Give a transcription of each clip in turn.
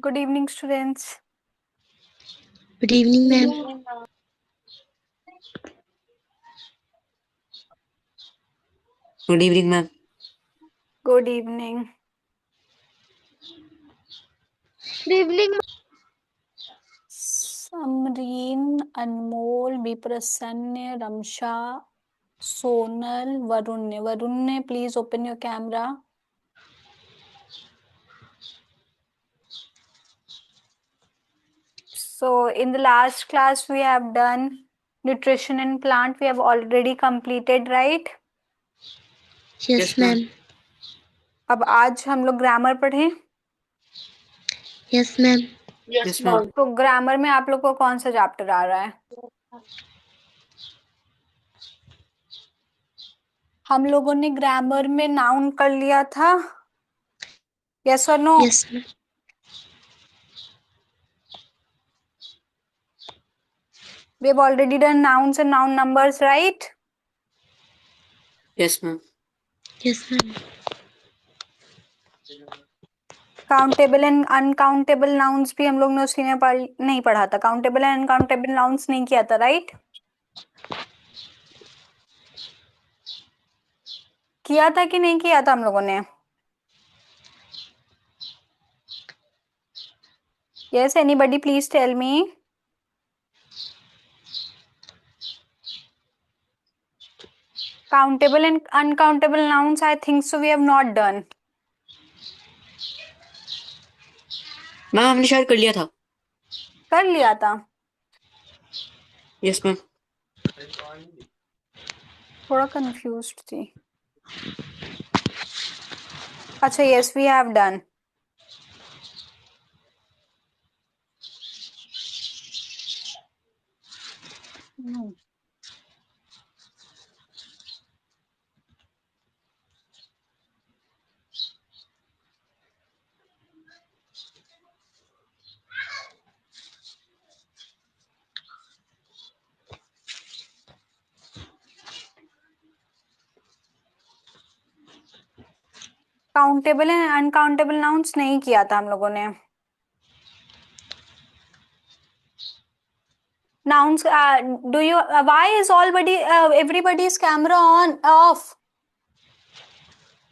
Good evening, students. Good evening, ma'am. Good evening, ma'am. Good evening. Good evening. Samreen, Anmol, Biprasannya, Ramsha, Sonal, Varunne. Varunne, please open your camera. So in the last class we have done nutrition and plant. We have already completed, right? Yes, ma'am. अब आज हम लोग grammar पढ़ें. Yes, ma'am. Yes, ma'am. तो grammar में आप लोग को कौन सा चैप्टर आ रहा है? हम लोगों ने ग्रामर में नाउन कर लिया था. Yes or no? Yes, ma'am. We have already done nouns and noun numbers, right? Yes, ma'am. Yes, ma'am. Countable and uncountable nouns भी हम लोग ने उसी में नहीं पढ़ा था. काउंटेबल एंड अनकाउंटेबल नाउन्स नहीं किया था, राइट? किया था कि नहीं किया था हम लोगों ने? Yes, anybody please tell me. Countable and uncountable nouns, I think so we have not done. Ma'am हमने शायद कर लिया था. कर लिया था. Yes, ma'am. थोड़ा कंफ्यूज्ड थी. अच्छा, yes we have done. Countable and uncountable nouns नहीं किया था हम लोगों ने. Nouns, do you, why is everybody's camera on, off?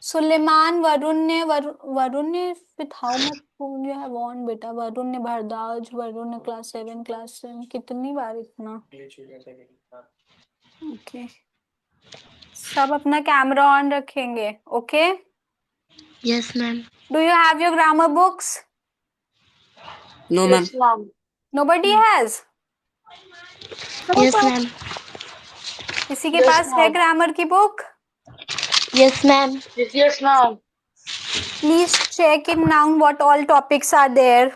Suleiman, Varunne, with how much food you have on, beta? Varunne Bhardaj, Varunne class 7, कितनी बार इतना? Okay. सब अपना कैमरा ऑन रखेंगे, okay? Yes, ma'am. Do you have your grammar books? No, ma'am. Nobody has? Yes, ma'am. किसी के पास है grammar की book? Yes, ma'am. Yes, ma'am. Please check in noun what all topics are there.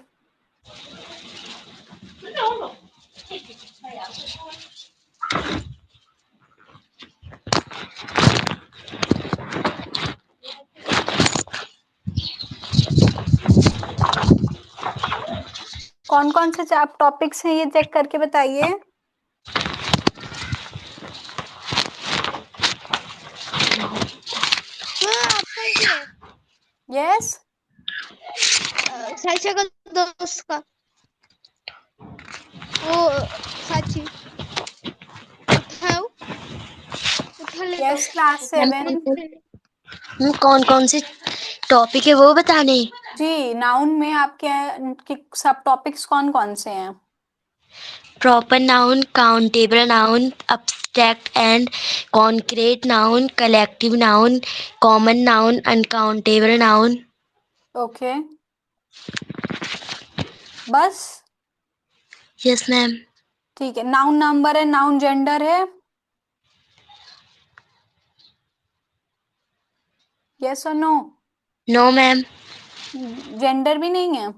कौन कौन से topics हैं ये check करके बताइए. यस. साक्षी का दोस्त का वो साक्षी उठाओ उठा ले. Yes, class 7. कौन कौन से टॉपिक है वो बताने. जी, नाउन में आपके सब टॉपिक्स कौन कौन से हैं? Proper noun, countable noun, abstract and concrete noun, collective noun, common noun, uncountable noun. Okay. बस. Yes, ma'am. ठीक है. नाउन नंबर है, नाउन जेंडर है. यस और नो? No, ma'am. जेंडर भी नहीं है.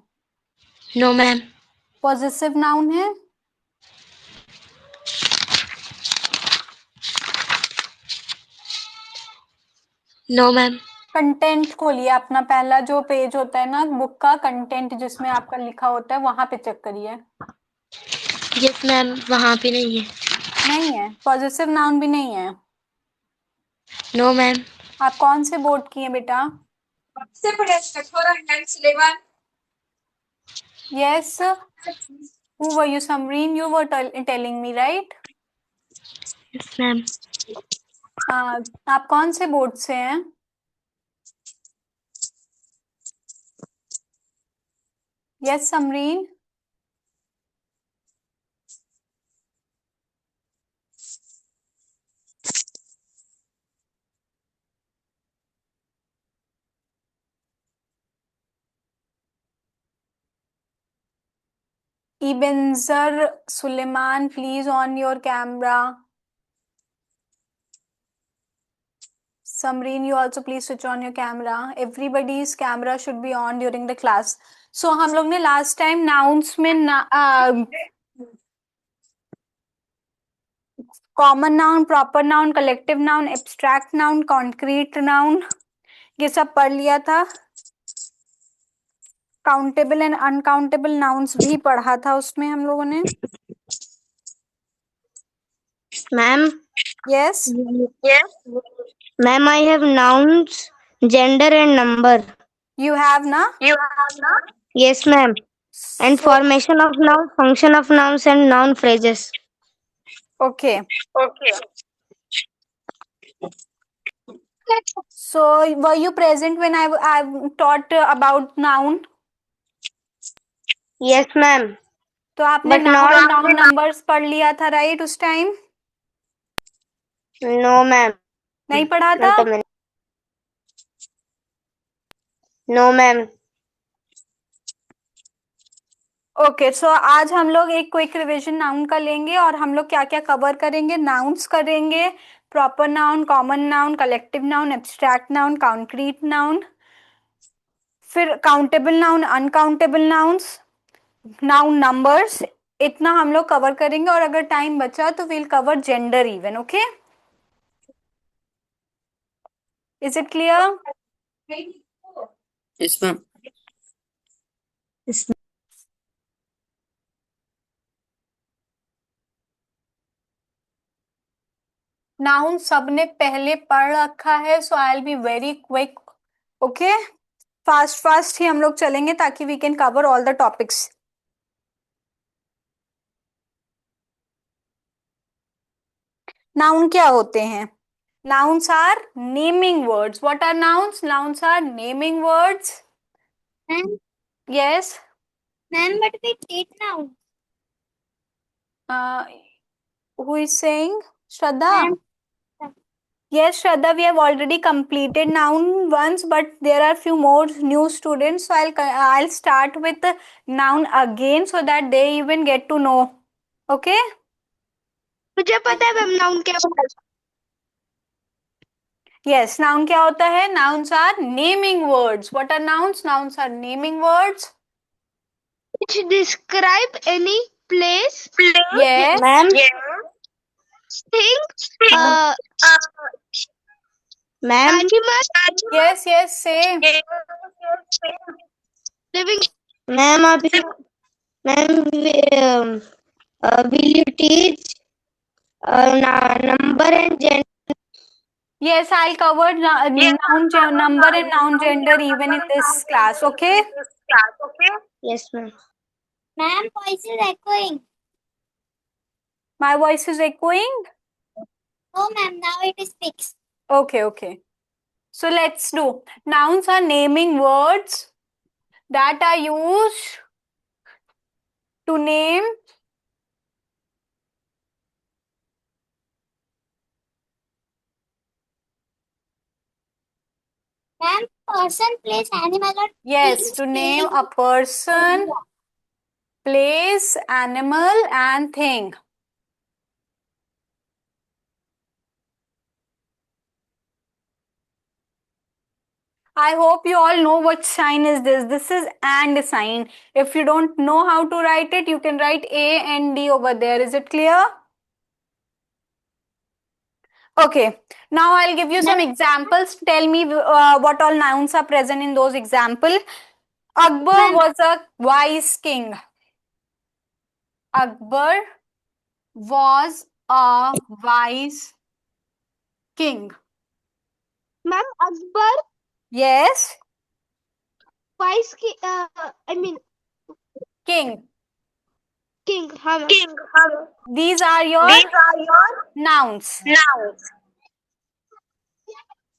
No, ma'am. पॉजेसिव नाउन है. No ma'am. कंटेंट खोलिए अपना, पहला जो पेज होता है ना बुक का, कंटेंट जिसमें आपका लिखा होता है, वहां पे चेक करिए। यस मैम, वहाँ पे नहीं है। नहीं है, पॉजेसिव नाउन भी नहीं है। No ma'am. आप कौन से बोर्ड की हैं बेटा? Yes, who were you, Samreen? You were telling me, right? Yes ma'am. आप कौन से बोर्ड से हैं? Yes Samreen. Ebenezer Suleiman, please on your camera. Samreen, you also please switch on your camera. Everybody's camera should be on during the class. So हम लोग ने last time nouns में common noun, proper noun, collective noun, abstract noun, concrete noun, ये सब पढ़ लिया था। Countable and uncountable nouns भी पढ़ा था उसमें हम लोगों ने। Ma'am. Yes, ma'am, I have nouns, gender and number. You have ना? Yes ma'am. And so formation of noun, function of nouns and noun phrases. Okay, so were you present when I taught about noun? Yes ma'am. तो आपने but noun और not. Noun numbers पढ़ लिया था right उस time? No ma'am. नहीं पढ़ा था? No ma'am. ओके, सो आज हम लोग एक क्विक रिवीजन नाउन का लेंगे और हम लोग क्या क्या कवर करेंगे। नाउन्स करेंगे, proper noun, common noun, collective noun, abstract noun, concrete noun, फिर countable noun, uncountable nouns, noun numbers. इतना हम लोग कवर करेंगे और अगर टाइम बचा तो will cover gender even. Okay, is it clear? Yes, ma'am. Noun सबने पहले पढ़ रखा है, so I will be very quick. Okay, fast fast ही हम लोग चलेंगे ताकि we can cover all the topics. Noun क्या होते हैं? Nouns are naming words. What are nouns? Nouns are naming words. Ma'am. Yes. Ma'am, but we take noun. Uh, who is saying? Shraddha. Ma'am. Yes, Shraddha, we have already completed noun once, but there are few more new students. So I'll start with the noun again so that they even get to know. Okay? मुझे पता है ma'am noun क्या होता है। Yes, noun क्या होता है? Nouns are naming words. What are nouns? Nouns are naming words. Which describe any place, Yes. Ma'am, thing, ma'am, Yes, yes, say. Living. Ma'am, आप ma'am, will you teach number and gender? Yes, I'll cover noun, number and noun gender even in this class. Okay. Yes ma'am. Ma'am, voice is echoing. My voice is echoing. Oh ma'am, now it is fixed. Okay, okay. So let's do. Nouns are naming words that are used to name Ma'am, person, place, animal or yes, to name a person, place, animal, and thing. I hope you all know what sign is this. This is and sign. If you don't know how to write it, you can write A and D over there. Is it clear? Okay, now I'll give you some examples. Tell me what all nouns are present in those examples. Akbar was a wise king. Akbar was a wise king. Ma'am, Akbar, Yes, wise king, I mean, king. king, हाँ ma'am. King. These are your These are your nouns. nouns.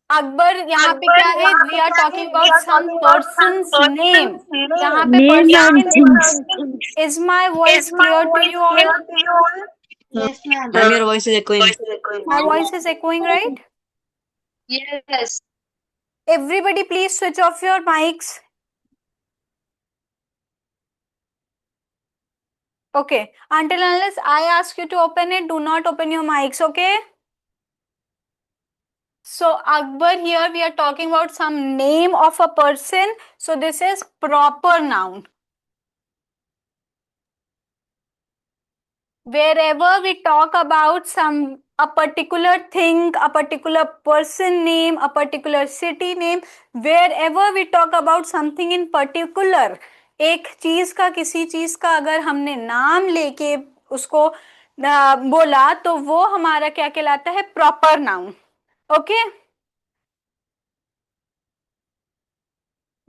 Akbar यहाँ पे Akbar, क्या है? यहाँ we पे आर क्या है? Talking We about are some talking about some person's name. person's यहाँ name. पे Name and person. things. Is my Is voice my clear to voice you all? clear to you all? Yes, ma'am. Ma'am, your voice is echoing. Voice is echoing. My voice is echoing, right? Yes. Everybody please switch off your mics. Okay, until unless I ask you to open it, do not open your mics, okay? So Akbar, here we are talking about some name of a person. So this is proper noun. Wherever we talk about a particular thing, a particular person name, a particular city name, wherever we talk about something in particular, एक चीज का, किसी चीज का अगर हमने नाम लेके उसको बोला तो वो हमारा क्या कहलाता है? Proper noun. Okay.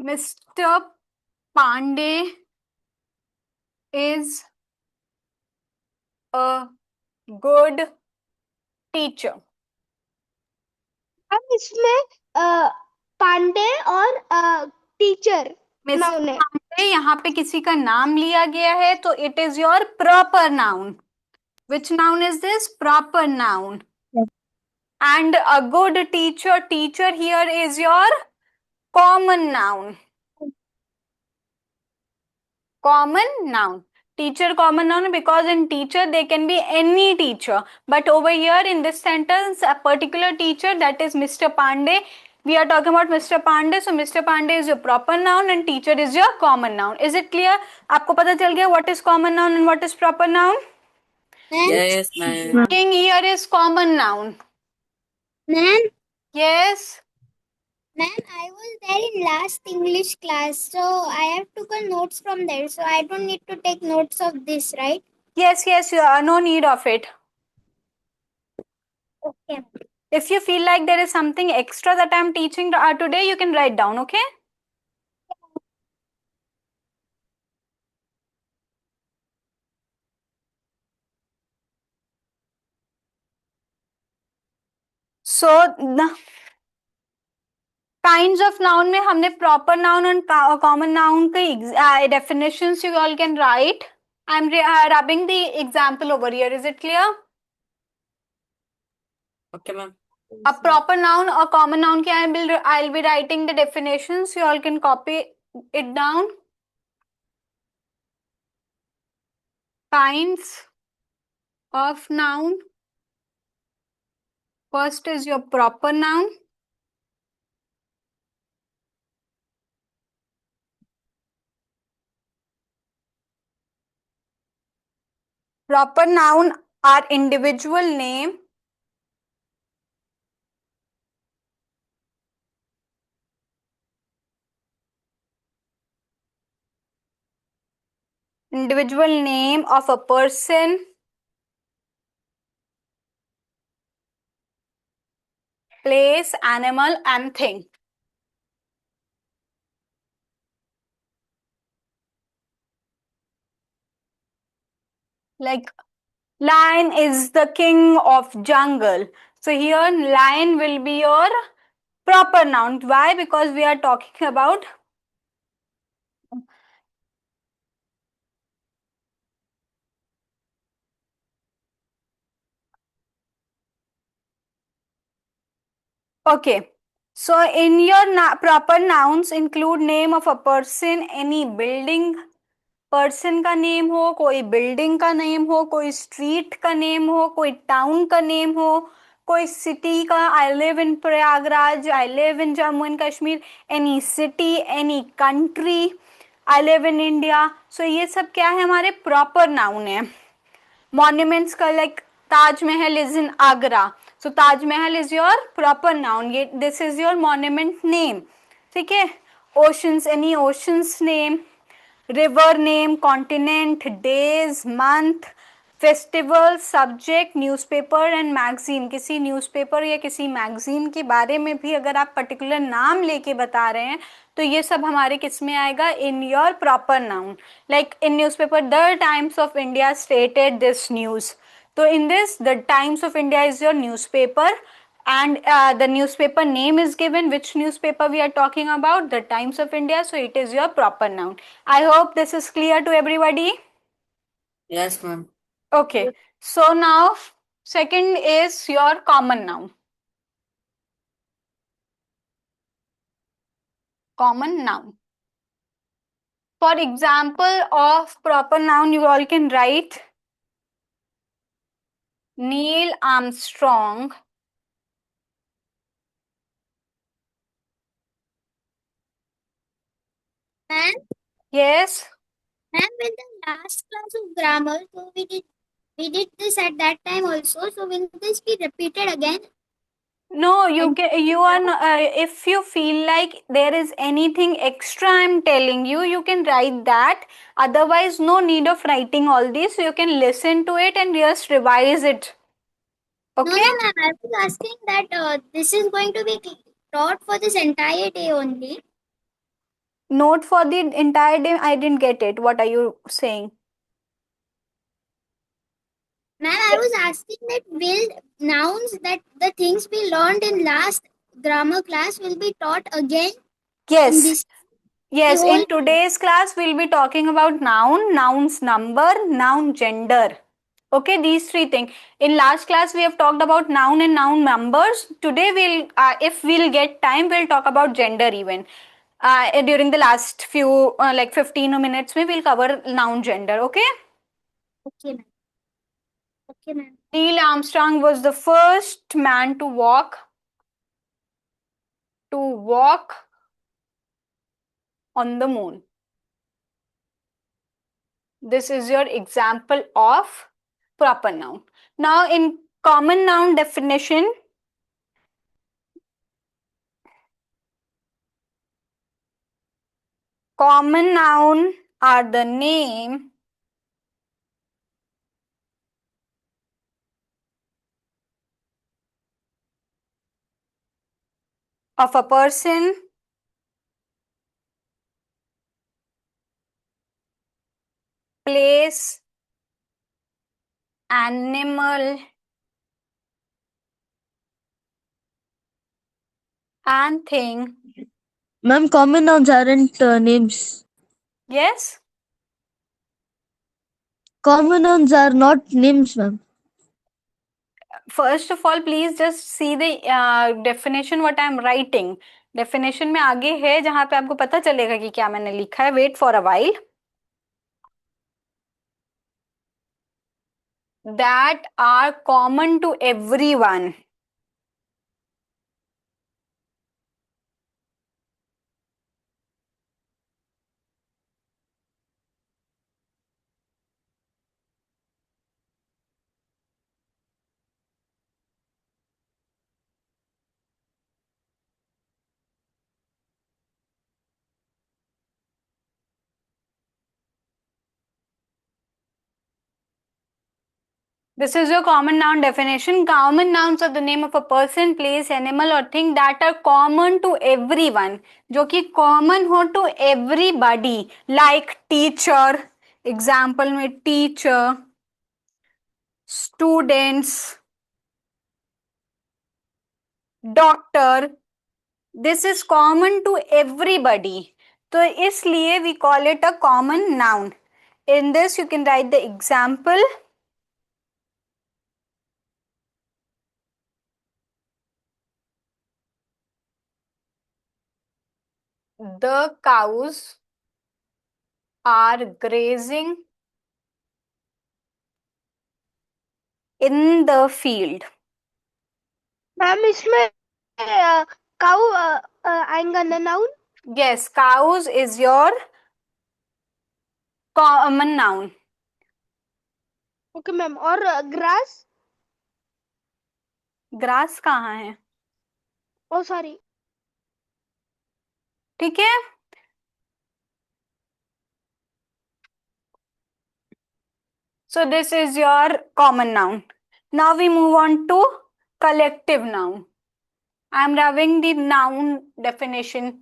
Mister Pandey is a good teacher. अब इसमें पांडे और टीचर नाउन है. पांडे यहाँ पे किसी का नाम लिया गया है तो it is your proper noun. Which noun is this? Proper noun. And a good teacher, teacher here is your common noun. Common noun. Teacher common noun because in teacher they can be any teacher. But over here in this sentence, a particular teacher, that is Mr. Pandey. We are talking about Mr. Pandey. So Mr. Pandey is your proper noun and teacher is your common noun. Is it clear? आपको पता चल गया what is common noun and what is proper noun? Yes, ma'am. King here is common noun. Ma'am, Yes. ma'am, I was there in last English class, so I have taken notes from there. So I don't need to take notes of this, right? Yes, no need of it. Okay. If you feel like there is something extra that I'm teaching today, you can write down, okay? So the kinds of noun में हमने proper noun and common noun के definitions you all can write. I'm rubbing the example over here. Is it clear? Okay, ma'am. A proper noun or common noun के I'll be writing the definitions. You all can copy it down. Kinds of noun. First is your proper noun. Proper noun are individual name. Individual name of a person, place, animal and thing. Like lion is the king of jungle. So here lion will be your proper noun. Why? Because we are talking about okay. So in your proper nouns include name of a person, any building, person का name हो, कोई building का name हो, कोई street का name हो, कोई town का नेम हो, कोई सिटी का, I live in Prayagraj, I live in Jammu and Kashmir, any city, any country, I live in India. So ये सब क्या है? हमारे प्रॉपर नाउन है. मॉन्यूमेंट्स का like Taj Mahal is in Agra. So Taj Mahal is your proper noun, ये this is your monument name, ठीक है। Oceans, any oceans name, river name, continent, days, month, festival, subject, newspaper and magazine, किसी न्यूज़पेपर या किसी magazine के बारे में भी अगर आप पर्टिकुलर नाम लेके बता रहे हैं तो ये सब हमारे किस में आएगा, in your proper noun. Like in newspaper the Times of India stated this news, तो in this the Times of India is your newspaper and the newspaper name is given, which newspaper we are talking about, the Times of India, so it is your proper noun. I hope this is clear to everybody. Yes, ma'am. Okay, so now second is your common noun. Common noun, for example of proper noun you all can write Neil Armstrong, Ma'am, yes. ma'am, in the last class of grammar, so we did this at that time also. So will this be repeated again? No, you can, you are not, if you feel like there is anything extra I'm telling you, you can write that. Otherwise, no need of writing all this. You can listen to it and just revise it. Okay? No, ma'am. I was asking that this is going to be taught for this entire day only. Note for the entire day. I didn't get it. What are you saying? Ma'am, I was asking that will nouns, that the things we learned in last grammar class will be taught again in Yes. this Yes, whole in today's class, we'll be talking about noun, noun's number, noun gender. Okay, these three things. In last class, we have talked about noun and noun numbers. Today, if we'll get time, we'll talk about gender even. During the last few, like 15 minutes, we'll cover noun gender. Okay? Okay, ma'am. Okay, ma'am. Neil Armstrong was the first man to walk on the moon. This is your example of proper noun. Now in common noun definition, common noun are the name of a person, place, animal, and thing. Ma'am, common nouns aren't names. Yes? Common nouns are not names, ma'am. First of all, please just see the definition what I am writing. Definition में आगे है जहां पे आपको पता चलेगा कि क्या मैंने लिखा है. Wait for a while. That are common to everyone. This is your common noun definition. Common nouns are the name of a person, place, animal or thing that are common to everyone. जो कि common हो to everybody. Like teacher. Example में teacher. Students. Doctor. This is common to everybody. तो इसलिए we call it a common noun. In this you can write the example. The cows are grazing in the field. Ma'am इसमें cow आएगा ना noun? Yes, cows is your common noun. Okay ma'am, और grass? Grass कहाँ है? ओ sorry. ठीक है, so this is your common noun. Now we move on to collective noun. I am having the noun definition.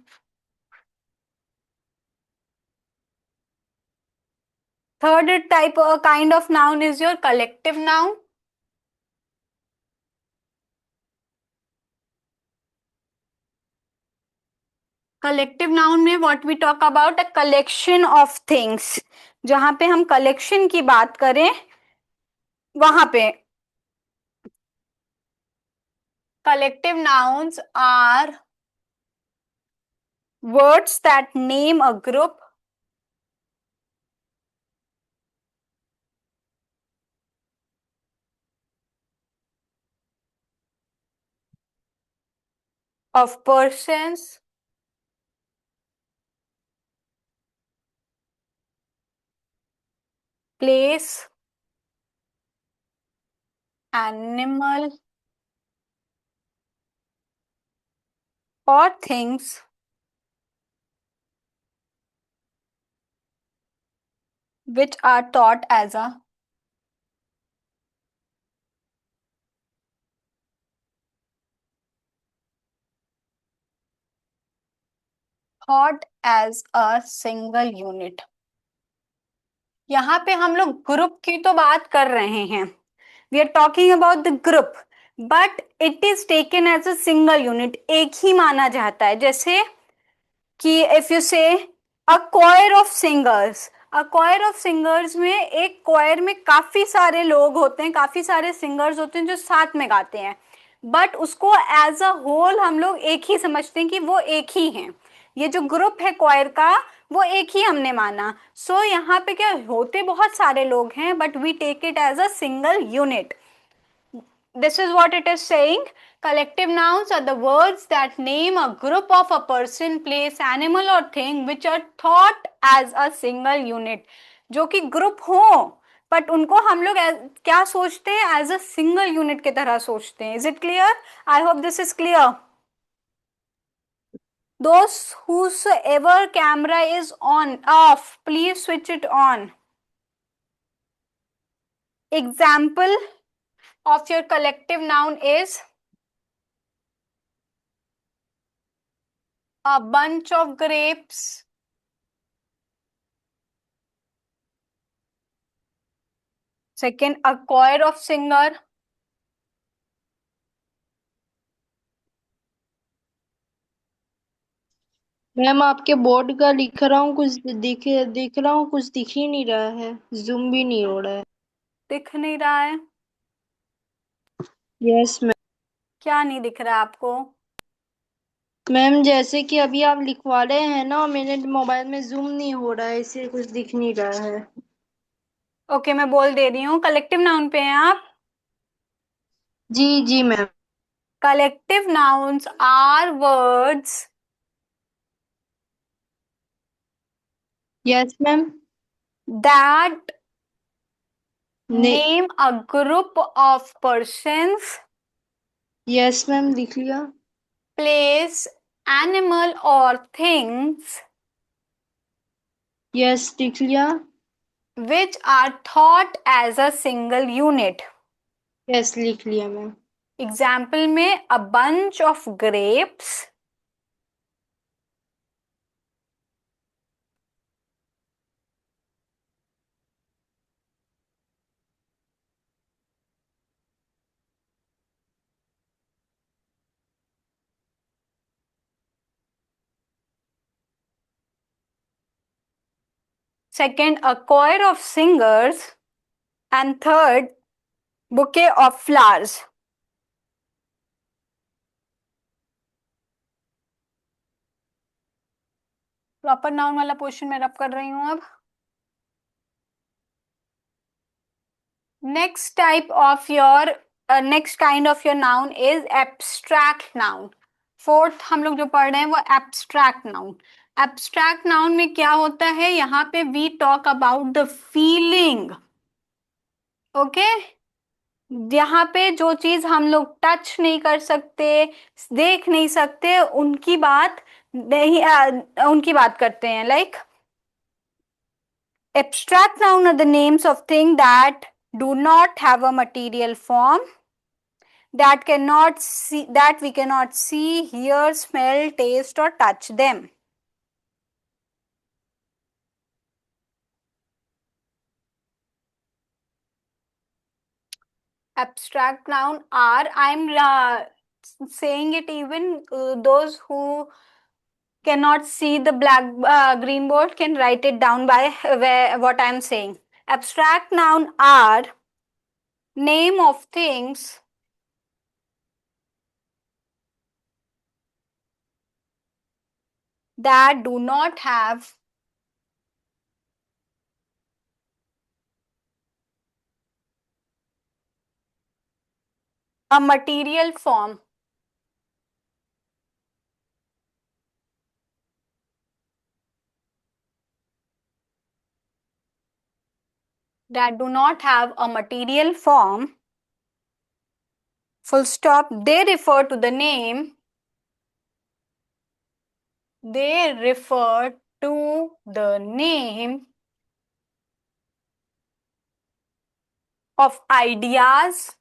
Third type or kind of noun is your collective noun. Collective noun में what we talk about a collection of things. जहां पे हम collection की बात करें वहां पे collective nouns are words that name a group of persons, place, animal, or things which are thought as a single unit. यहाँ पे हम लोग ग्रुप की तो बात कर रहे हैं. We are talking about the group, but it is taken as a single unit. एक ही माना जाता है. जैसे कि if you say a choir of singers, a choir of singers में एक क्वायर में काफी सारे लोग होते हैं, काफी सारे सिंगर्स होते हैं जो साथ में गाते हैं, बट उसको एज अ होल हम लोग एक ही समझते हैं कि वो एक ही हैं. ये जो ग्रुप है क्वायर का वो एक ही हमने माना. सो यहाँ पे क्या होते बहुत सारे लोग हैं, but we take it as a single unit. This is what it is saying. Collective nouns are the words that name a group of a person, place, animal or thing which are thought as a single unit. जो कि group हो but उनको हम लोग क्या सोचते हैं, as a single unit की तरह सोचते हैं. Is it clear? I hope this is clear. Those whosoever camera is on off, please switch it on. Example of your collective noun is a bunch of grapes. Second, a choir of singer. Ma'am आपके board का लिख रहा हूँ, कुछ दिख रहा हूँ, कुछ दिख ही नहीं रहा है, जूम भी नहीं हो रहा है. दिख नहीं रहा है? Yes ma'am. क्या नहीं दिख रहा है आपको? मैम जैसे कि अभी आप लिखवा रहे हैं ना, मेरे मोबाइल में जूम नहीं हो रहा है, इसलिए कुछ दिख नहीं रहा है. ओके, मैं बोल दे रही हूँ. कलेक्टिव नाउन पे हैं आप? जी जी ma'am. Collective nouns are words yes ma'am. That नहीं. Name a group of persons, yes ma'am लिख लिया. प्लेस, एनिमल और थिंग्स यस लिख लिया. which are thought as a single unit. यस लिख लिया मैम. एग्जाम्पल में a bunch of grapes, second a choir of singers, and third bouquet of flowers. Proper noun वाला पोर्शन मैं रब कर रही हूं अब. Next type of your next kind of your noun is abstract noun. Fourth हम लोग जो पढ़ रहे हैं वो एब्स्ट्रैक्ट नाउन. एब्स्ट्रैक्ट नाउन में क्या होता है, यहाँ पे we talk about the feeling. Okay, यहाँ पे जो चीज हम लोग टच नहीं कर सकते, देख नहीं सकते, उनकी बात नहीं, उनकी बात करते हैं। Like abstract noun are the names of things that do not have a material form, that we cannot see, hear, smell, taste or touch them. Abstract noun are, I'm saying it even those who cannot see the green board can write it down by what I'm saying. Abstract noun are name of things that do not have a material form. That do not have a material form, full stop. They refer to the name, they refer to the name of ideas,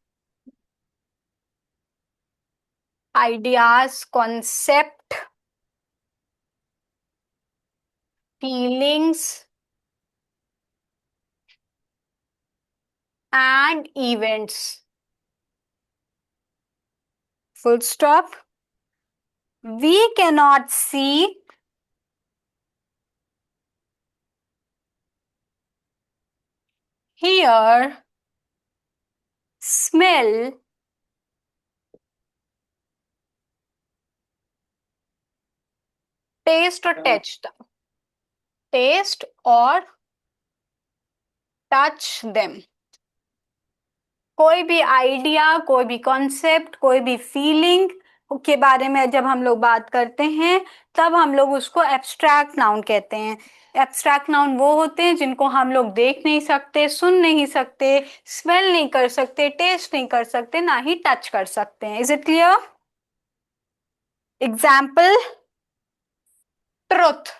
concept, feelings and events. Full stop. We cannot see, hear, smell, taste or touch them. Taste or touch them. कोई भी idea, कोई भी concept, कोई भी feeling के बारे में जब हम लोग बात करते हैं तब हम लोग उसको एब्स्ट्रैक्ट नाउन कहते हैं। एब्स्ट्रैक्ट नाउन वो होते हैं जिनको हम लोग देख नहीं सकते, सुन नहीं सकते, स्मेल नहीं कर सकते, टेस्ट नहीं कर सकते, ना ही टच कर सकते हैं। Is it clear? Example, truth,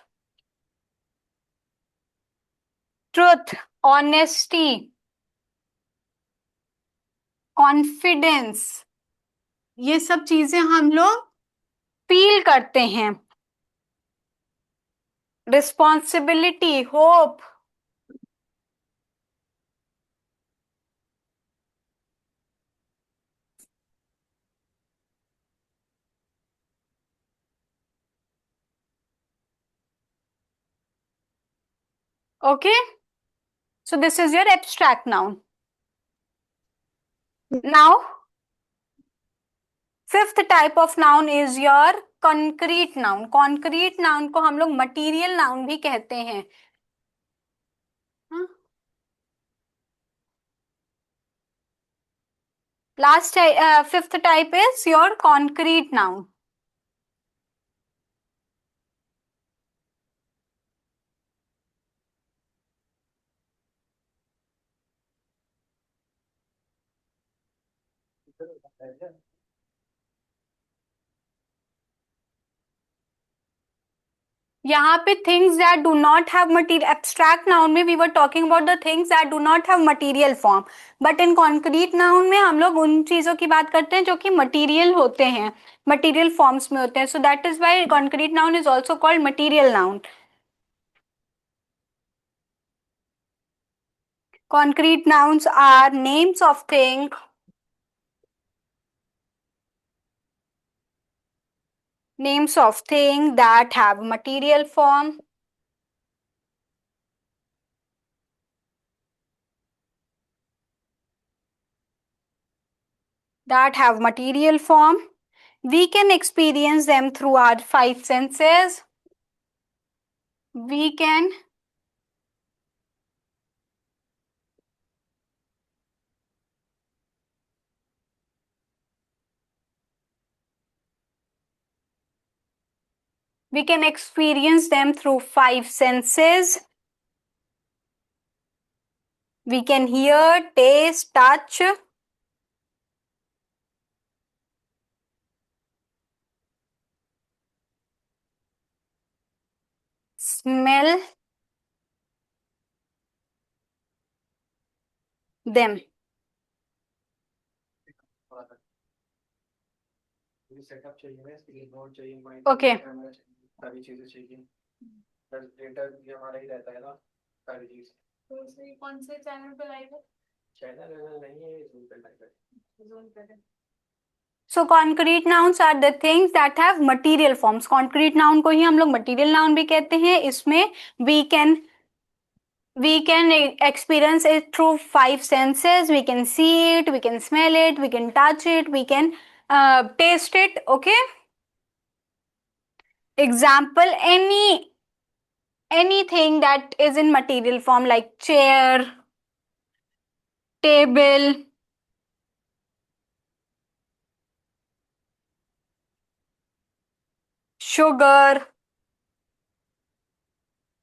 truth, honesty, confidence, ये सब चीजें हम लोग फील करते हैं। Responsibility, hope, okay, so this is your abstract noun. Now fifth type of noun is your concrete noun. Concrete noun को हम लोग material noun भी कहते हैं। Last fifth type is your concrete noun. यहाँ पे things that do not have material, abstract noun में we were talking about the things that do not have material form, but in concrete noun में हम लोग उन चीजों की बात करते हैं जो कि material होते हैं, material forms में होते हैं। So that is why concrete noun is also called material noun. Concrete nouns are names of things that have material form, we can experience them through our five senses. We can experience them through five senses. We can hear, taste, touch, smell them. Setup चाहिए ना, इसके लिए note चाहिए, mic Okay. चाहिए, camera चाहिए, सारी चीजें चाहिए। फिर डेटा भी हमारा ही रहता है ना, सारी चीज। तो इसमें कौन से चैनल पे लाइव है? चैनल नहीं है, जूम पे लाइव है। So concrete nouns are the things that have material forms. Concrete noun को ही हम लोग material noun भी कहते हैं. इसमें we can experience it through five senses. We can see it, we can smell it, we can touch it, we can taste it. Okay. Example, anything that is in material form like chair, table, sugar,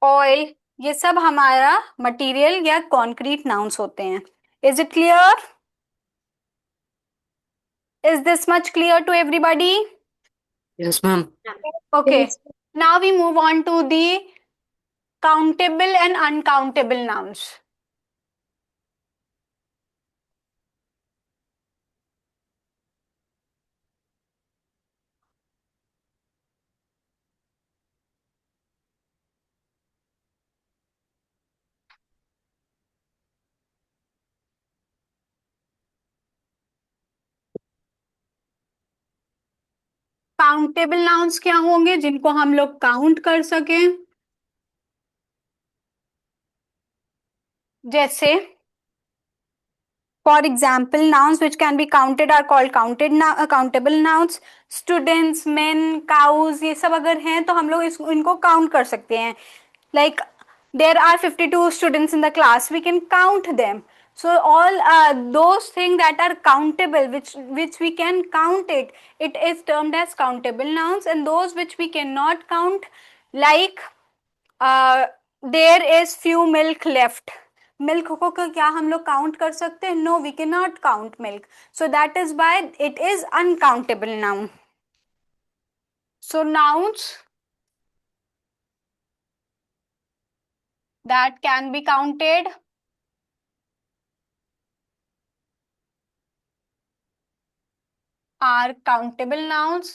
oil, ये सब हमारा material या concrete nouns होते हैं. Is it clear? Is this much clear to everybody? Yes, ma'am. Okay. Now we move on to the countable and uncountable nouns. Countable nouns क्या होंगे? जिनको हम लोग काउंट कर सकें. जैसे for example, nouns which can be counted are called countable nouns. Students, men, cows, ये सब अगर हैं तो हम लोग इनको काउंट कर सकते हैं. Like there are 52 students in the class, we can count them. So all those things that are countable, which we can count it is termed as countable nouns. And those which we cannot count, like there is few milk left. Milk को क्या हम लोग count कर सकते हैं? No, we can not count milk. So that is by it is uncountable noun. So nouns that can be counted are countable nouns.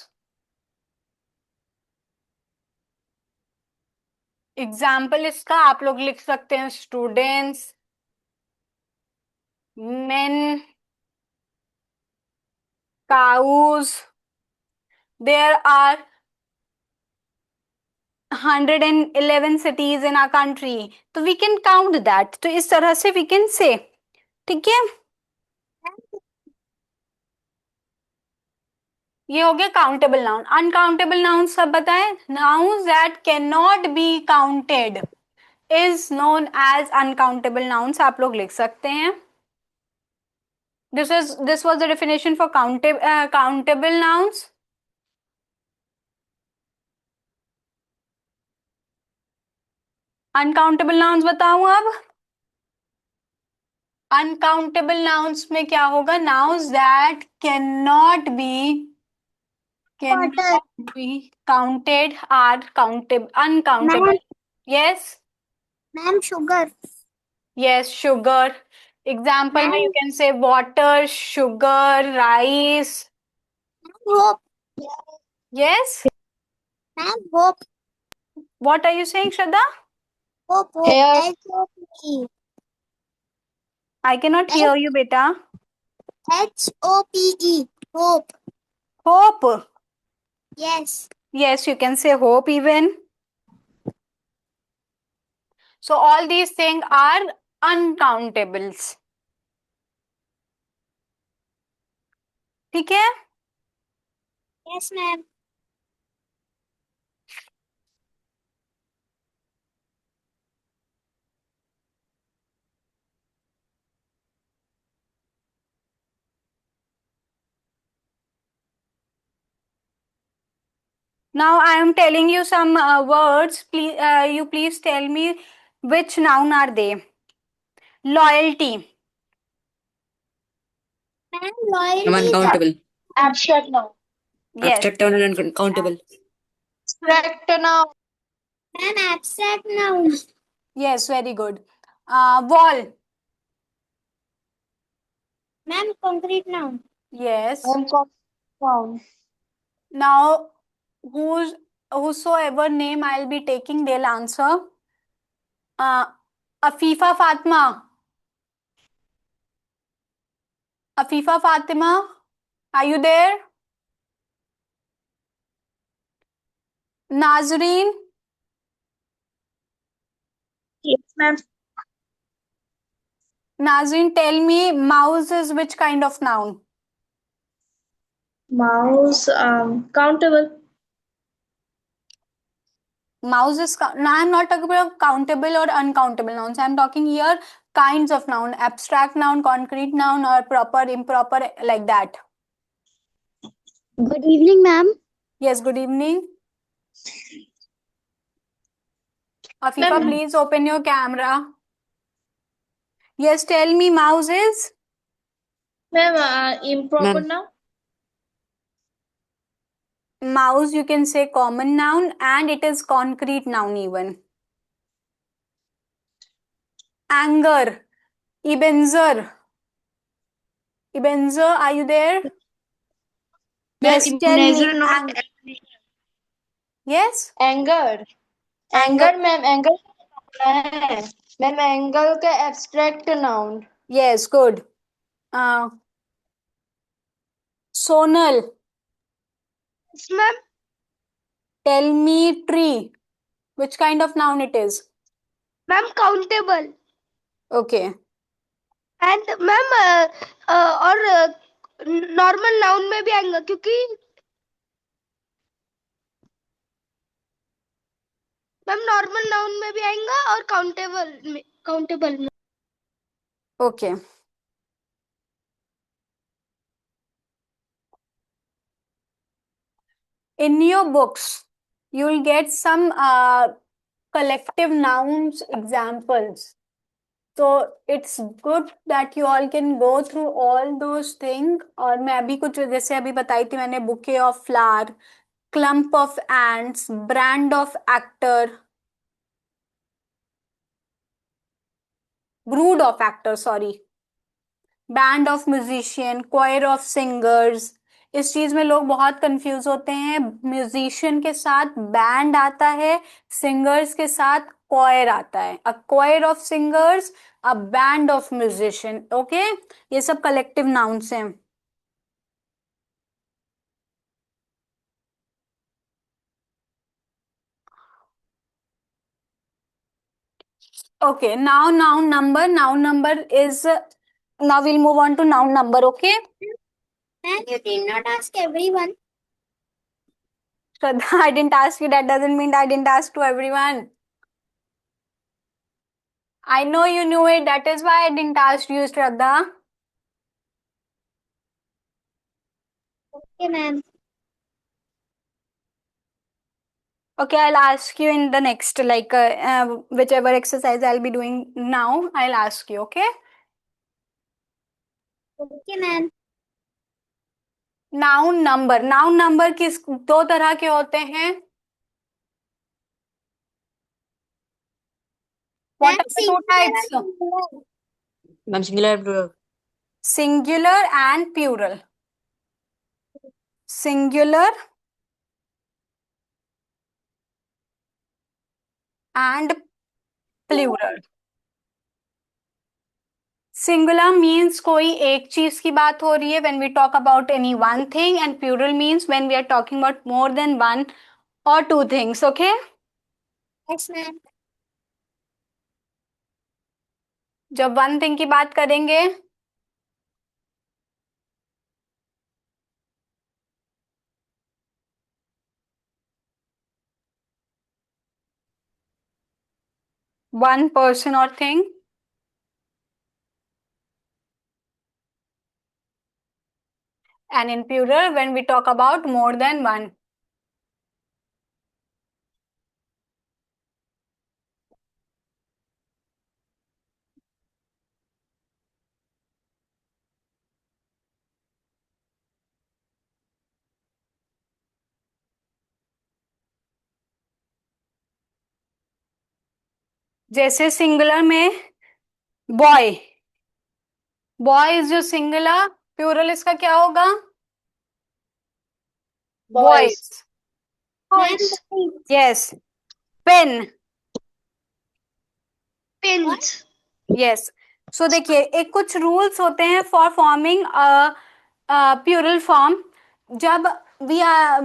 Example इसका आप लोग लिख सकते हैं students, men, cows. There are 111 cities in our country. तो we can count that. तो इस तरह से we can say. ठीक है, ये हो गया काउंटेबल नाउन. अनकाउंटेबल नाउन सब बताएं. Nouns that can not be counted is known as uncountable nouns. आप लोग लिख सकते हैं. This was the definition for countable nouns. Uncountable nouns बताऊं अब. अनकाउंटेबल नाउन्स में क्या होगा? Nouns that cannot be counted are uncountable. Yes. Ma'am, sugar. Yes, sugar. Example में you can say water, sugar, rice. Hope. Yes. Ma'am, hope. What are you saying, Shraddha? Hope. Hair. H-O-P-E. I cannot hear you, beta. H-O-P-E. Hope. Hope. Yes. Yes, you can say hope even. So all these things are uncountables. ठीक है? Yes, ma'am. Now I am telling you some words. Please, you please tell me which noun are they. Loyalty. Ma'am, I'm loyalty is uncountable. Abstract noun. Yes. Abstract noun and uncountable. Abstract noun. Ma'am, abstract noun. Yes, very good. Wall. Ma'am, concrete noun. Yes. Ma'am, noun. Now, whosoever name I'll be taking, they'll answer. Afifa Fatma. Afifa Fatima, are you there? Nazreen, Yes, ma'am. Nazreen, tell me, mouse is which kind of noun? Mouse, countable. Mouse is. No, I'm not talking about countable or uncountable nouns. I'm talking here kinds of noun, abstract noun, concrete noun, or proper, improper, like that. Good evening, ma'am. Yes, good evening. Afifa, Ma'am, please open your camera. Yes, tell me, mouse is. ma'am, improper Ma'am. noun. Mouse, you can say common noun, and it is concrete noun even. Anger, Ebenezer. Ebenezer, are you there? Ma'am, Yes, tell me. Ebenezer noun. Yes, Anger. anger. Anger ma'am anger है ma'am angle का abstract noun Yes, good. Uh, Sonal, ma'am tell me tree. Which kind of noun it is? Ma'am countable Okay. And ma'am और normal noun में भी आएगा क्योंकि ma'am normal noun में भी आएगा और काउंटेबल में Okay. In your books, you'll get some collective nouns examples. So it's good that you all can go through all those things. और मैं अभी कुछ जैसे अभी बताई थी मैंने, bouquet of flower, clump of ants, brand of actor, brood of actor, sorry, band of musician, choir of singers. इस चीज में लोग बहुत कंफ्यूज होते हैं. म्यूजिशियन के साथ बैंड आता है, सिंगर्स के साथ क्वायर आता है. A choir of singers, a band of musician. Okay, ये सब कलेक्टिव नाउन्स हैं. Okay, now noun number is, now we'll move on to noun number. Okay, Ma'am, you did not ask everyone. Shraddha, I didn't ask you. That doesn't mean I didn't ask to everyone. I know you knew it. That is why I didn't ask you, Shraddha. Okay, ma'am. Okay, I'll ask you in the next, like, whichever exercise I'll be doing now, I'll ask you. Okay. Okay, ma'am. Noun number किस दो तरह के होते हैं? Ma'am, What are the two singular types? or plural? Ma'am, singular plural. Singular and plural. Singular and plural. Singular means कोई एक चीज की बात हो रही है, when we talk about any one thing, and plural means when we are talking about more than one और two things. Okay, Yes, ma'am. जब वन थिंग की बात करेंगे, one person or thing, and in plural when we talk about more than one. जैसे singular में boy, boy जो singular, plural इसका क्या होगा? Boys. boys, yes. Pen, pins, yes. So देखिए, एक कुछ रूल्स होते हैं फॉर फॉर्मिंग प्लूरल फॉर्म। जब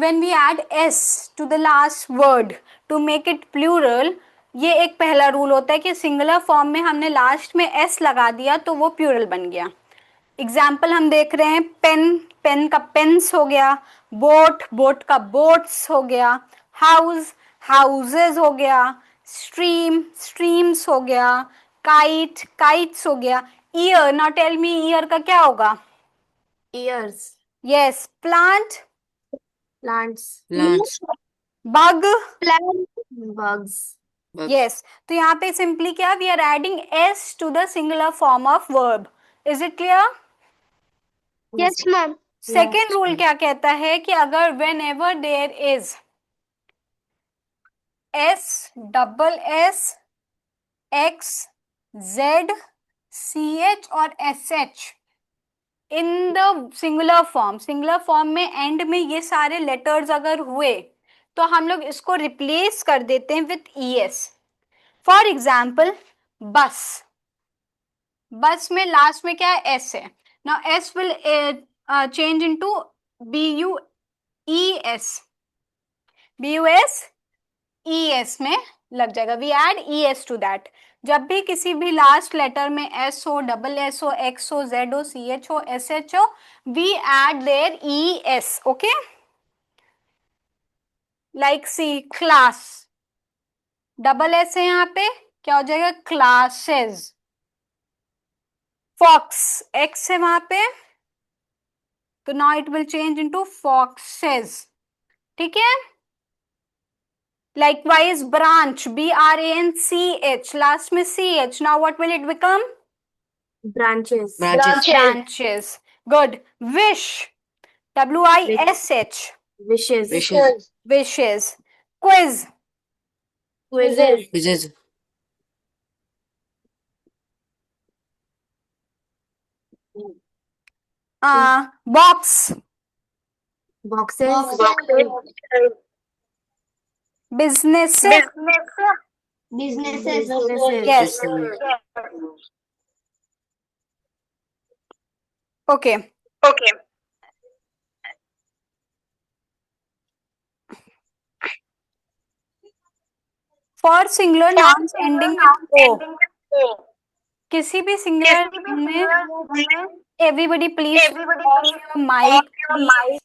when we add s to the last word to make it plural, ये एक पहला रूल होता है कि सिंगुलर फॉर्म में हमने लास्ट में s लगा दिया तो वो प्लूरल बन गया। एग्जाम्पल हम देख रहे हैं, पेन, पेन का पेन्स हो गया, बोट, बोट का बोट्स हो गया, हाउस, हाउसेस हो गया, स्ट्रीम, स्ट्रीम्स हो गया, काइट, काइट्स हो गया। Ear, now tell me ear का क्या होगा? Ears. Yes. Plant, Plants. Plants. Bug, plant, Bugs. Bugs. Yes. तो यहाँ पे सिंपली क्या, we are adding S to the singular form of verb. Is it clear? yes ma'am, second rule क्या कहता है कि अगर whenever there is S, double S, X, Z, C H और S H in the singular form, singular form में and में ये सारे लेटर्स अगर हुए तो हम लोग इसको रिप्लेस कर देते हैं with E S. For example, bus, bus में लास्ट में क्या है? एस है। Now S will change into B U E S, B U S E S में लग जाएगा। We add E S to that. जब भी किसी भी लास्ट लेटर में एस हो, डबल एस हो, एक्स हो, जेड हो, सी एच हो, एस एच हो, we add there E S. Okay, like C, class, double S है यहाँ पे, क्या हो जाएगा? क्लासेस। फॉक्स, एक्स है वहां पे, तो now it will change into foxes. ठीक है। Likewise, branch, branch, last में ch. Now what will it become? Branches. Branches. Good. Wish, wish, Wishes. wishes, wishes. Quiz, Quizzes. Quizzes. box, Boxes. business, businesses, yes. Okay. For singular nouns ending with o, किसी भी singular में, everybody please off your mic, please.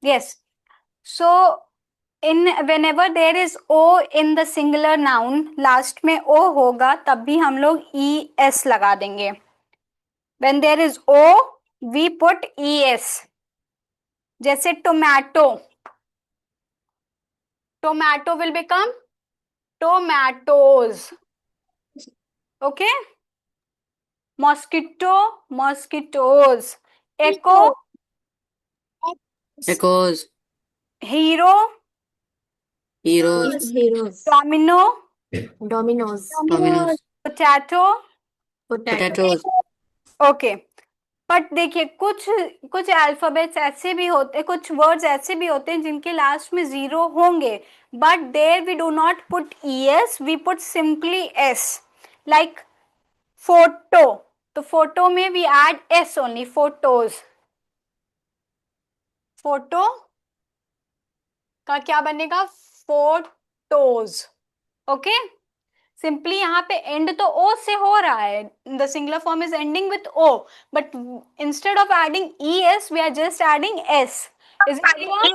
Yes. So in whenever there is o in the singular noun, last में o होगा, तब भी हम लोग es लगा देंगे। When there is o, we put es. जैसे tomato, tomato will become tomatoes. Okay. Mosquito, mosquitoes. Echo, Echoes. hero, Heroes. Heroes. domino, Dominoes. Dominoes. potato. Potatoes. Okay, but देखिए कुछ कुछ अल्फाबेट्स ऐसे भी होते, कुछ वर्ड्स ऐसे भी होते हैं जिनके लास्ट में जीरो होंगे, but there we do not put E S, we put simply S. Like photo, तो फोटो में we add S only, photos. Photo का क्या बनेगा? फोटोज। ओके, सिंपली यहाँ पे एंड तो ओ से हो रहा है, the singular form is ending with O, but instead of adding E S we are just adding S. Is it clear?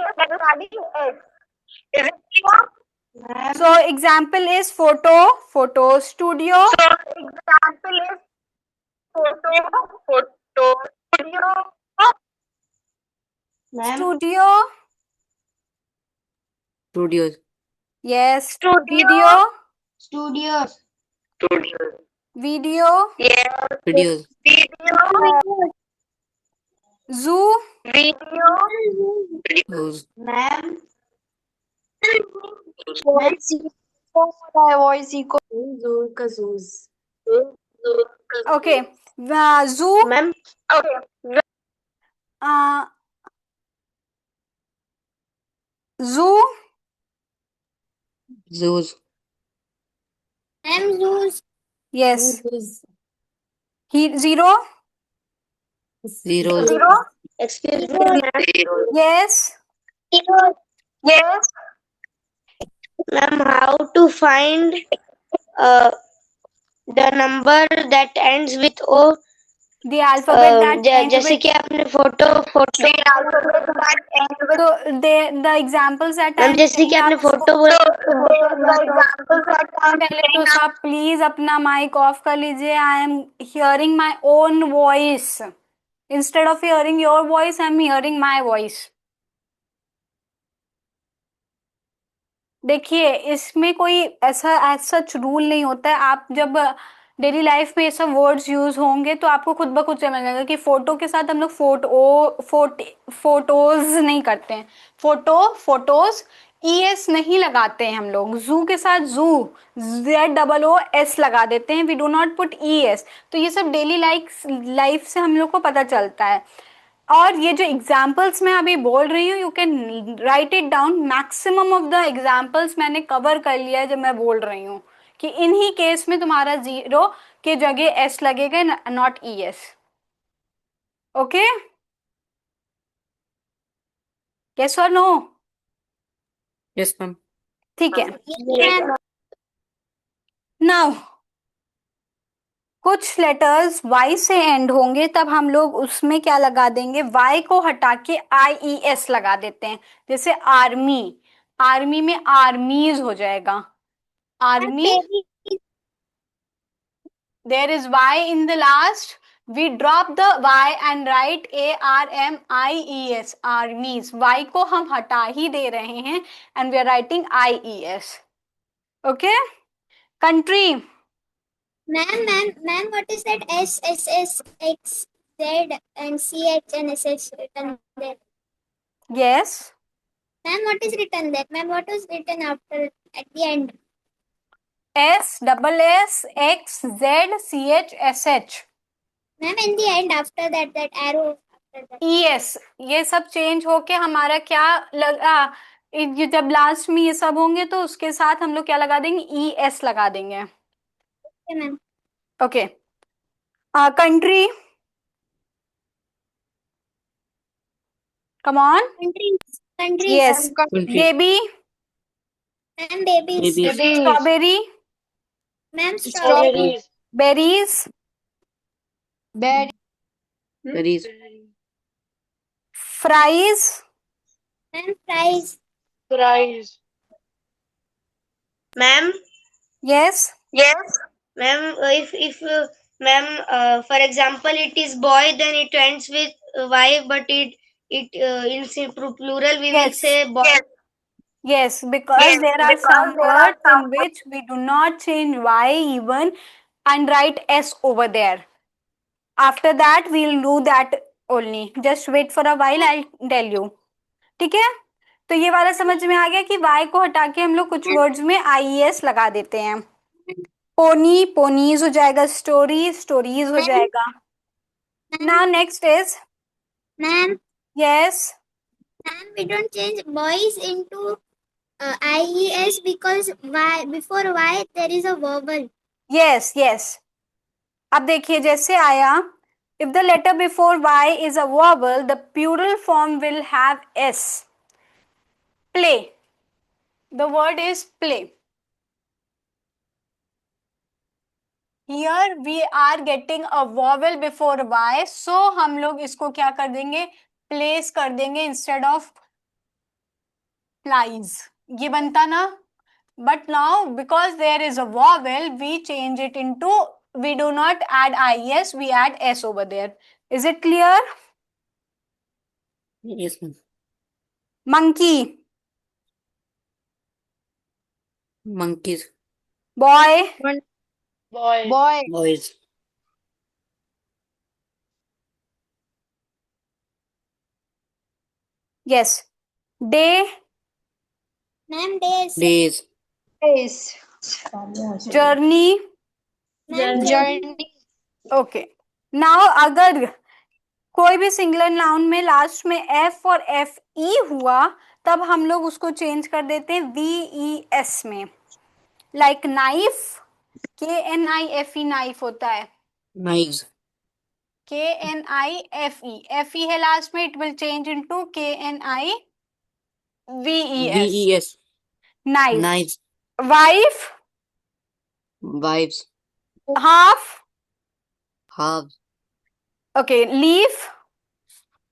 So example is photo, photo studio, studio, Studios. yes, video, studios, video, Videos. zoo, Those. ma'am, है voice echo. Zoo का zoos. Okay, zoo, ma'am zoo, Zoos. Ma'am, zoos. Yes, Zoos. Zero, Zeros. Excuse me yes, ma'am how to find the number that ends with O the alphabet that ends जैसे with, कि आपने photo so the examples that ma'am I'm जैसे कि saying, आपने आप उसको photo बोला पहले तो सब प्लीज अपना माइक ऑफ कर लीजिए. I am hearing my own voice. Instead of hearing your voice, I am hearing my voice. देखिए, इसमें कोई ऐसा एज सच रूल नहीं होता है. आप जब डेली लाइफ में ये सब वर्ड्स यूज होंगे तो आपको खुद ब खुद समझ जाएगा कि फोटो के साथ हम लोग फोटोज नहीं करते हैं. फोटोज ES नहीं लगाते हैं हम लोग. जू के साथ जू, ZOOS लगा देते हैं. We do not put ES. तो ये सब डेली लाइफ से हम लोग को पता चलता है. और ये जो एग्जाम्पल्स मैं अभी बोल रही हूँ, you can write it down. Maximum of the examples मैंने कवर कर लिया है जब मैं बोल रही हूँ कि इन्हीं केस में तुम्हारा जीरो के जगह S लगेगा, नॉट ES. ओके, यस और नो? Yes, ma'am. ठीक है. Yes, ma'am. नाउ कुछ लेटर्स Y से एंड होंगे, तब हम लोग उसमें क्या लगा देंगे, Y को हटा के IES लगा देते हैं. जैसे आर्मी, आर्मी में आर्मीज हो जाएगा. Army, there is Y in the last, we drop the Y and write ARMIES, armies. Y को हम हटा ही दे रहे हैं and we are writing IES. Okay, country. Ma'am, what is that S, S, S, X, Z, and CH and SH written there? Yes, Ma'am, what is written there? Ma'am, what was written after at the end? S, double S, X, Z, CH, SH. Ma'am, in the end, after that, that arrow after that. ES. ये सब change होके हमारा क्या लगा, ये जब last में ये सब होंगे तो उसके साथ हम लोग क्या लगा देंगे, ES लगा देंगे. Okay, ma'am. Okay, country, come on. Countries. Yes, Country. baby, Ma'am, babies. Babies. strawberry, Ma'am, strawberries. berries, Berries. fries, Ma'am, fries. Ma'am yes, ma'am if ma'am for example it is boy then it ends with y but it in plural we will Yes. say boy. yes, because there are some words in which we do not change Y even and write S over there. After that, we'll do that only. Just wait for a while, I'll tell you. ठीक है, तो ये वाला समझ में आ गया कि Y को हटा के हम लोग कुछ वर्ड्स में IES लगा देते हैं. पोनी, पोनीज हो जाएगा. स्टोरी, स्टोरीज हो जाएगा. Now next is, Ma'am, yes, we don't change boys into IES because Y before Y there is a vowel. yes, yes. अब देखिए जैसे आया, if the letter before Y is a vowel, the plural form will have S. Play. The word is play. Here we are getting a vowel before Y, so हम लोग इसको क्या कर देंगे, place कर देंगे instead of plies. ये बनता ना. But now because there is a vowel, we change it into, we do not add IES, we add S over there. Is it clear? Yes, ma'am. Monkey, Monkeys. boy, Boys. yes, day, Ma'am, days. Days. Journey. Journey. Okay, now अगर कोई भी singular noun में last में F और F E हुआ, तब हम लोग उसको चेंज कर देते हैं वी ई एस में। Like knife, K N I F E knife होता है, Knives. के एन आई एफ ई है लास्ट में, it will change into K N I V E S, VES. Knife. Knives. Wife, Wives. Half, Halves. Okay, leaf,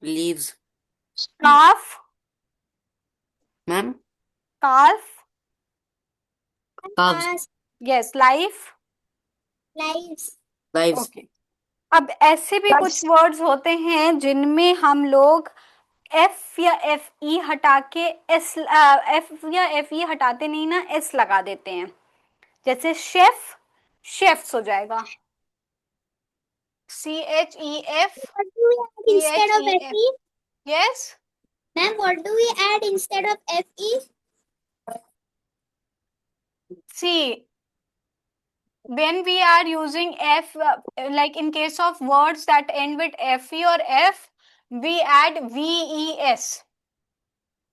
Leaves. Calf, Ma'am. Calf, Calves. Yes, life. Lives. Lives. Okay, अब ऐसे भी कुछ words होते हैं जिनमें हम लोग एफ या एफ ई हटा के एस, एफ या एफ ई हटाते नहीं ना, एस लगा देते हैं। जैसे शेफ, शेफ्स हो जाएगा, C H E F, What do we add instead of CHEF. FE? Yes. Ma'am, what do we add instead of FE? See, when we are using F, like in case of words that end with FE or F, we add VES.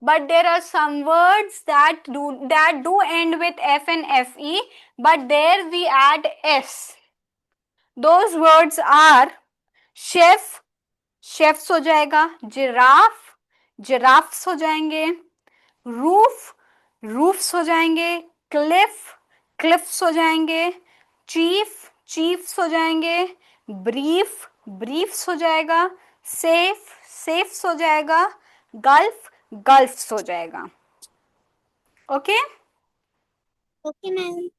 But there are some words that do end with F and FE, but there we add S. Those words are chef, chefs हो जाएगा, giraffe, giraffes हो जाएंगे, roof, roofs हो जाएंगे, Cliff, cliffs हो जाएंगे, chief, chiefs हो जाएंगे, ब्रीफ, ब्रीफ्स हो जाएगा, सेफ, सेफ्स हो जाएगा, गल्फ, गल्फ्स हो जाएगा। Okay, Okay, ma'am.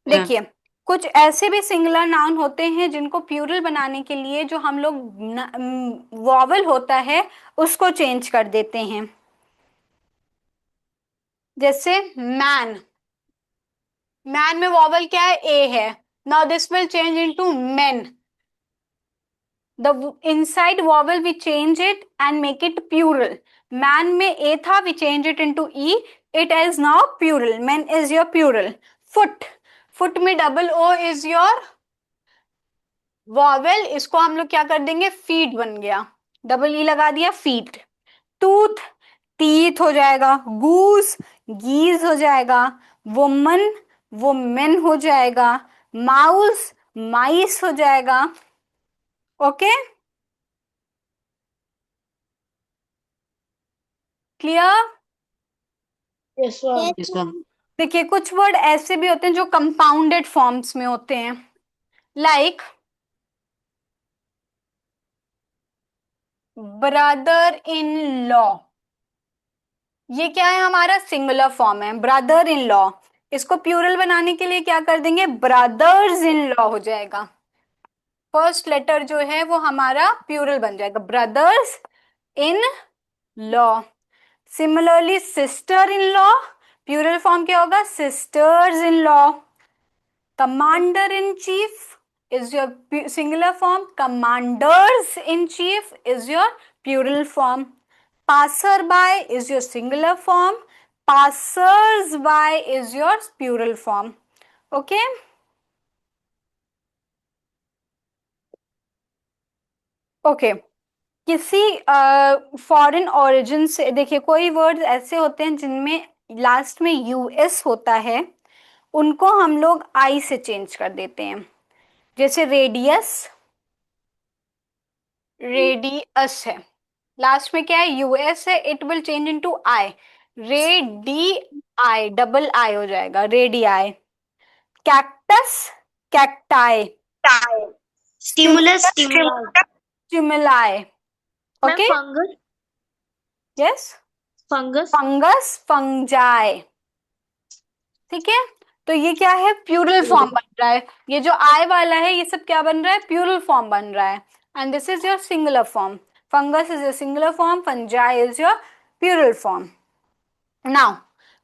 देखिए कुछ ऐसे भी सिंगुलर नाउन होते हैं जिनको प्लूरल बनाने के लिए जो हम लोग वॉवल होता है उसको चेंज कर देते हैं। जैसे मैन, मैन में वॉवल क्या है, ए है। Now this will change into men, the inside vowel we change it and make it plural. Man में ए था, we change it into E, it is now plural, men is your plural. Foot, foot में double O is your vowel, इसको हम लोग क्या कर देंगे, feet बन गया, डबल ई लगा दिया, फीट। टूथ, टीथ हो जाएगा, गूस, गीज हो जाएगा, वुमन, वुमेन हो जाएगा, माउस, माइस हो जाएगा। Okay, clear? Yes, ma'am. Yes, ma'am. देखिए कुछ वर्ड ऐसे भी होते हैं जो कंपाउंडेड फॉर्म्स में होते हैं, लाइक ब्रदर इन लॉ। ये क्या है, हमारा सिंगुलर फॉर्म है, ब्रदर इन लॉ। इसको प्लूरल बनाने के लिए क्या कर देंगे, ब्रदर्स इन लॉ हो जाएगा। फर्स्ट लेटर जो है वो हमारा प्लूरल बन जाएगा, brothers in law. Similarly sister in law, plural form क्या होगा, sisters in law. Commander in chief is your singular form, commanders in chief is your plural form. Passerby is your singular form, passersby is your plural form. Okay, okay. किसी foreign origin से, देखिए कोई words ऐसे होते हैं जिनमें last में US होता है, उनको हम लोग आई से चेंज कर देते हैं। जैसे रेडियस, रेडियस है, लास्ट में क्या है, यूएस है, it will change into I, ready I, double आई हो जाएगा, radii. Cactus, cacti, Stimulus, stimuli. Stimuli. Okay, Fungus. Yes, Fungus. Fungus, fungi. ठीक है, तो ये क्या है, प्लूरल फॉर्म बन रहा है। ये जो आई वाला है ये सब क्या बन रहा है, प्लूरल फॉर्म बन रहा है। And this is your singular form, fungus is your singular form, fungi is your plural form. Now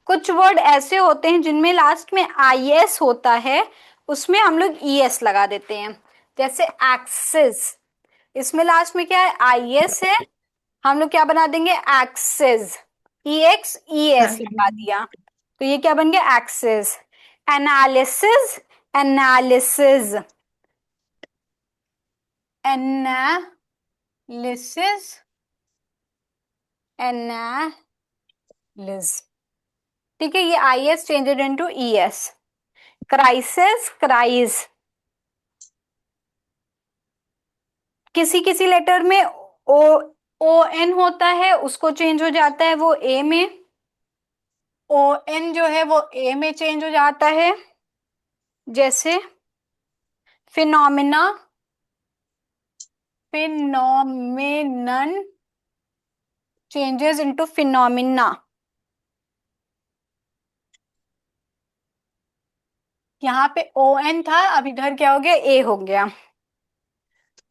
कुछ वर्ड ऐसे होते हैं जिनमें लास्ट में आई एस होता है, उसमें हम लोग ई एस लगा देते हैं। जैसे एक्सिस, इसमें लास्ट में क्या है, आई एस है, हम लोग क्या बना देंगे, axis, E X E S लगा दिया। तो ये क्या बन गया? Axes. Analysis, analysis, analysis, analyses. ठीक है, ये I S changed into E S. Crisis, crises. किसी किसी लेटर में ओ ओ एन होता है, उसको चेंज हो जाता है वो ए में। ओ एन जो है वो ए में चेंज हो जाता है, जैसे phenomena, phenomenon changes into phenomena. यहाँ पे ओ एन था, अब इधर क्या हो गया? ए हो गया।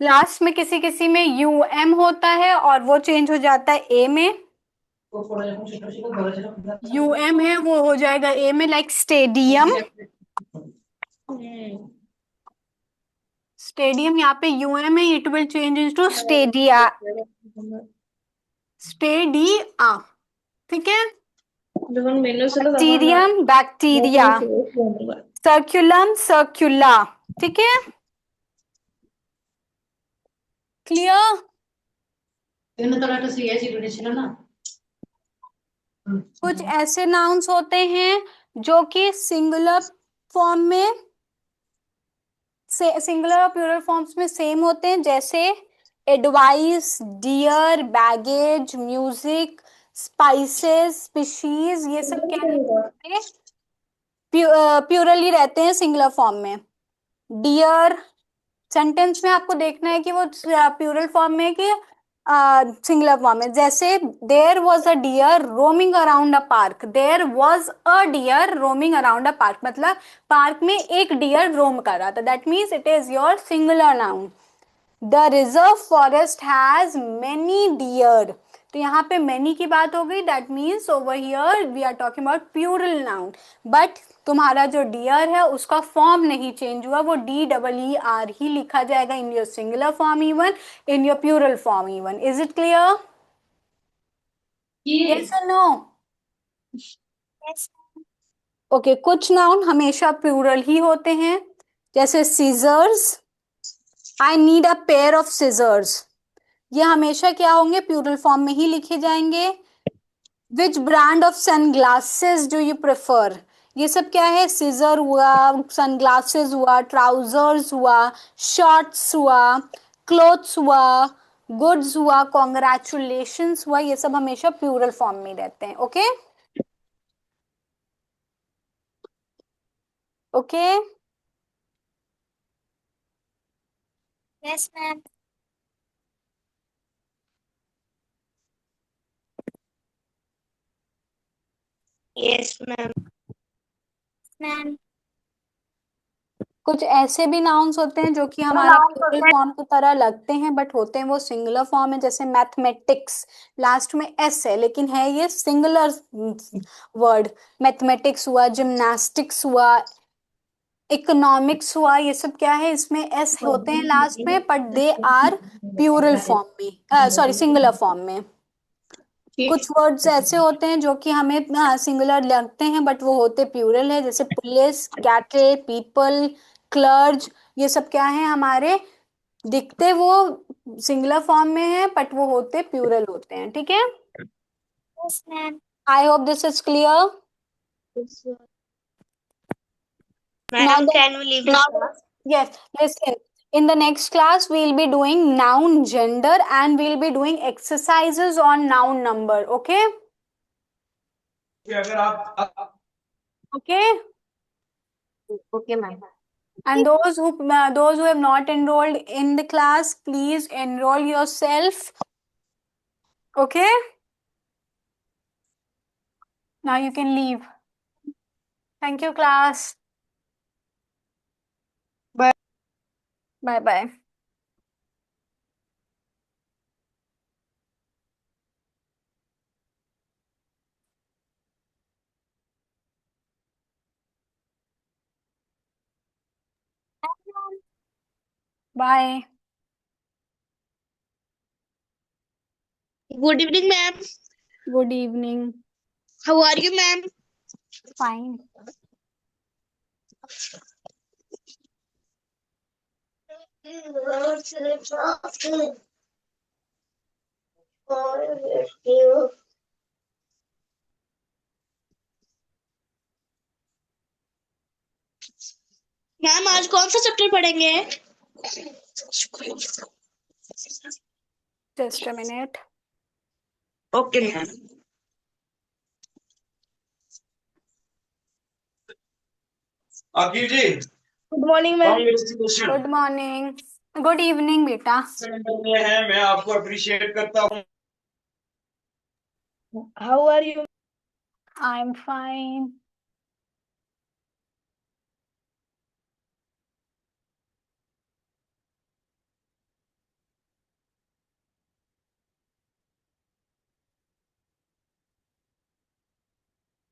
लास्ट में किसी किसी में यू एम होता है और वो चेंज हो जाता है ए में। यू एम है वो हो जाएगा ए में, लाइक स्टेडियम। स्टेडियम यहाँ पे यू एम है, it will change into stadia, stadia. ठीक है। Bacterium, bacteria. सर्कुलम, सर्कुला। ठीक है, क्लियर? कुछ ऐसे नाउन्स होते हैं जो कि सिंगुलर फॉर्म में, सिंगुलर और प्लूरल फॉर्म्स में सेम होते हैं, जैसे advice, deer, baggage, music, spices, species. ये सब क्या रहते हैं? प्लूरली रहते हैं सिंगुलर फॉर्म में। डियर सेंटेंस में आपको देखना है कि वो प्लूरल फॉर्म में है कि सिंगुलर फॉर्म में। जैसे there was a deer roaming around a park, there was a deer roaming around a park, मतलब पार्क में एक डियर रोम कर रहा था, that means it is your singular noun. The reserve forest has many deer, तो यहाँ पे many की बात हो गई, that means over here we are talking about plural noun. But तुम्हारा जो डियर है उसका फॉर्म नहीं चेंज हुआ, वो DEER ही लिखा जाएगा in your singular form even, in your plural form even. Is it clear? Yes और नो? Yes. ओके, कुछ नाउन हमेशा प्लूरल ही होते हैं, जैसे scissors. I need a pair of scissors, ये हमेशा क्या होंगे? प्लूरल फॉर्म में ही लिखे जाएंगे। Which brand of sunglasses do you prefer, ये सब क्या है? सीजर हुआ, सनग्लासेस हुआ, ट्राउजर्स हुआ, शॉर्ट्स हुआ, क्लोथ्स हुआ, गुड्स हुआ, कॉन्ग्रेचुलेशंस हुआ, ये सब हमेशा प्लूरल फॉर्म में रहते हैं। Okay, okay. Yes, ma'am. Yes, ma'am. Ma'am. कुछ ऐसे भी नाउन्स होते हैं जो कि हमारे प्लूरल फॉर्म की तरह लगते हैं बट होते हैं वो सिंगुलर फॉर्म है, जैसे मैथमेटिक्स, लास्ट में एस है लेकिन है ये सिंगुलर वर्ड। मैथमेटिक्स हुआ, जिम्नास्टिक्स हुआ, इकोनॉमिक्स हुआ, ये सब क्या है? इसमें एस होते हैं लास्ट में, but they are plural form में, सॉरी सिंगुलर फॉर्म में। कुछ वर्ड्स ऐसे होते हैं जो कि हमें सिंगुलर लगते हैं बट वो होते प्लूरल है, जैसे पुलिस, कैटल, पीपल, क्लर्ज। ये सब क्या है? हमारे दिखते वो सिंगुलर फॉर्म में है बट वो होते प्लूरल होते हैं। ठीक है, Yes, ma'am. I hope this is clear. Now Madam, can we leave this class? yes, listen. In the next class, we'll be doing noun gender and we'll be doing exercises on noun number. Okay? Okay. Okay, ma'am. And those who have not enrolled in the class, please enroll yourself. Okay? Now you can leave. Thank you, class. Bye. Bye bye. Bye. Good evening, ma'am. Good evening. How are you, ma'am? Fine. Ma'am आज कौन सा chapter पढ़ेंगे? Just a minute. Okay ma'am. Aqib ji, good morning ma'am. Congratulation. Good morning, good evening बेटा। में है, मैं आपको appreciate करता हूँ। How are you? I am fine.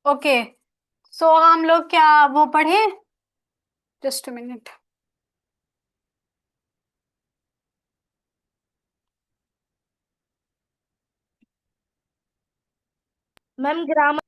Okay, so हम लोग क्या वो पढ़े? Just a minute. Ma'am grammar